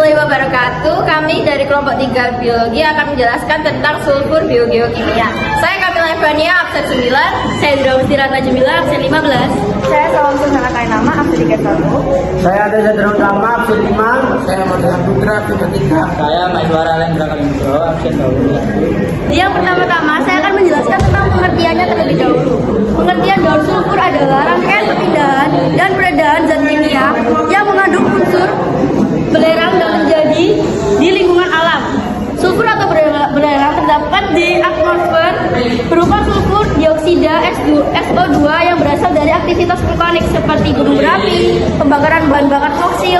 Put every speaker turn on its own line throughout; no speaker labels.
warahmatullahi wabarakatuh. Kami dari kelompok 3 biologi akan menjelaskan tentang sulfur biogeokimia. Saya Kamila Evania, absen 9. Saya Indrawati Ratna Jumila, absen 15.
Saya Salamsun Hanakai Nama, absen 31.
Saya ada Zadrun Rama, absen 5. Saya Madura Putra, absen 3. Saya Maiswara Lendra Kalimutro, absen 21.
Yang pertama-tama saya akan menjelaskan tentang pengertiannya terlebih dahulu. Pengertian daun sulfur adalah rangkaian perpindahan dan peredaran zat kimia yang mengandung unsur belerang dan menjadi di lingkungan alam. Sulfur atau belerang terdapat di atmosfer berupa sulfur dioksida SO2 yang berasal dari aktivitas vulkanik seperti gunung berapi, pembakaran bahan bakar fosil,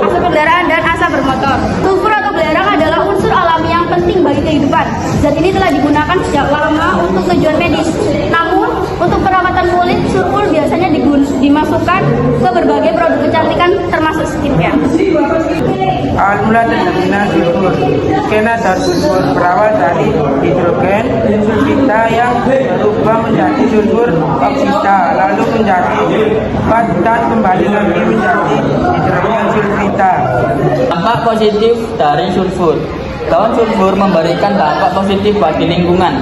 asap kendaraan, dan asap bermotor. Sulfur atau belerang adalah unsur alami yang penting bagi kehidupan. Zat ini telah digunakan sejak lama untuk tujuan medis. Namun, untuk perawatan kulit, sulfur biasanya dimasukkan ke berbagai produk kecantikan termasuk skincare.
Awal mula terjadinya sulfur. Karena zat sulfur berawal dari hidrogen sulfida yang berubah menjadi sulfur oksida, lalu menjadi sulfat dan kembali lagi menjadi hidrogen sulfida.
Dampak positif dari sulfur. Daun sulfur memberikan dampak positif bagi lingkungan.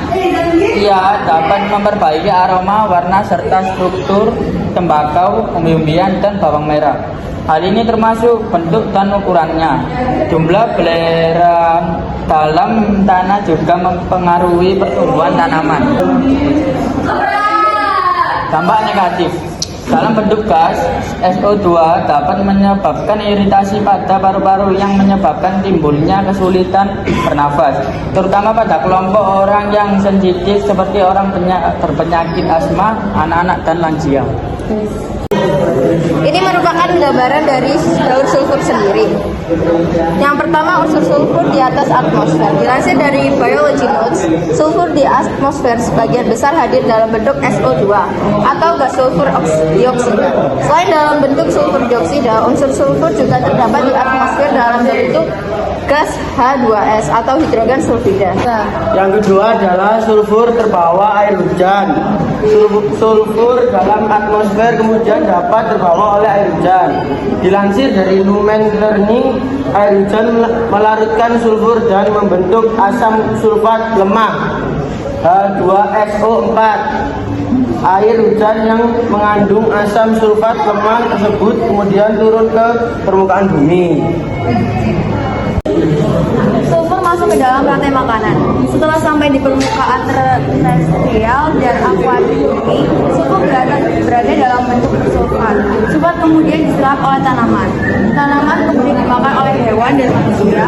Ia dapat memperbaiki aroma, warna, serta struktur tembakau, umbi-umbian, dan bawang merah. Hal ini termasuk bentuk dan ukurannya. Jumlah belerang dalam tanah juga mempengaruhi pertumbuhan tanaman. Dampak negatif. Dalam bentuk gas, SO2 dapat menyebabkan iritasi pada paru-paru yang menyebabkan timbulnya kesulitan bernafas, terutama pada kelompok orang yang sensitif seperti orang berpenyakit asma, anak-anak, dan lansia.
Ini merupakan gambaran dari daun sulfur sendiri. Yang pertama, unsur sulfur di atas atmosfer. Dilansir dari Biology Notes, sulfur di atmosfer sebagian besar hadir dalam bentuk SO2 atau gas sulfur dioksida. Selain dalam bentuk sulfur dioksida, unsur sulfur juga terdapat di atmosfer dalam bentuk gas H2S atau hidrogen sulfida.
Yang kedua adalah sulfur terbawa air hujan. Sulfur dalam atmosfer kemudian dapat terbawa oleh air hujan. Dilansir dari Lumen Learning, air hujan melarutkan sulfur dan membentuk asam sulfat lemah H2SO4. Air hujan yang mengandung asam sulfat lemah tersebut kemudian turun ke permukaan bumi.
Sulfur masuk ke dalam rantai makanan. Setelah sampai di permukaan terestrial dan akuatik bumi, sulfur berada dalam bentuk sulfat. Sulfat kemudian diserap oleh tanaman. Tanaman kemudian dimakan oleh hewan dan manusia.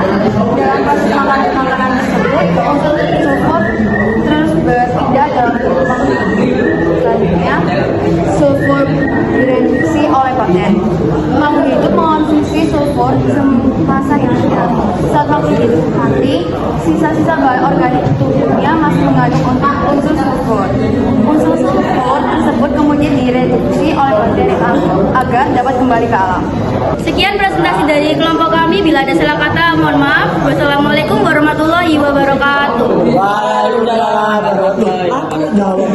Dalam proses makanan tersebut, unsur sulfur terus berpindah dalam bentuk makhluk. Selanjutnya, sulfur direduksi oleh bakteri. Makhluk hidup mengonsumsi sulfur semasa hidupnya. Saat makhluk hidup mati, sisa-sisa bahan organik tubuhnya masih mengandung unsur sulfur. Unsur sulfur tersebut kemudian direduksi oleh bakteri agar dapat kembali ke alam. Sekian presentasi dari kelompok kami. Bila ada salah kata, mohon maaf. Wassalamualaikum warahmatullahi wabarakatuh.
Waalaikumsalam warahmatullahi wabarakatuh.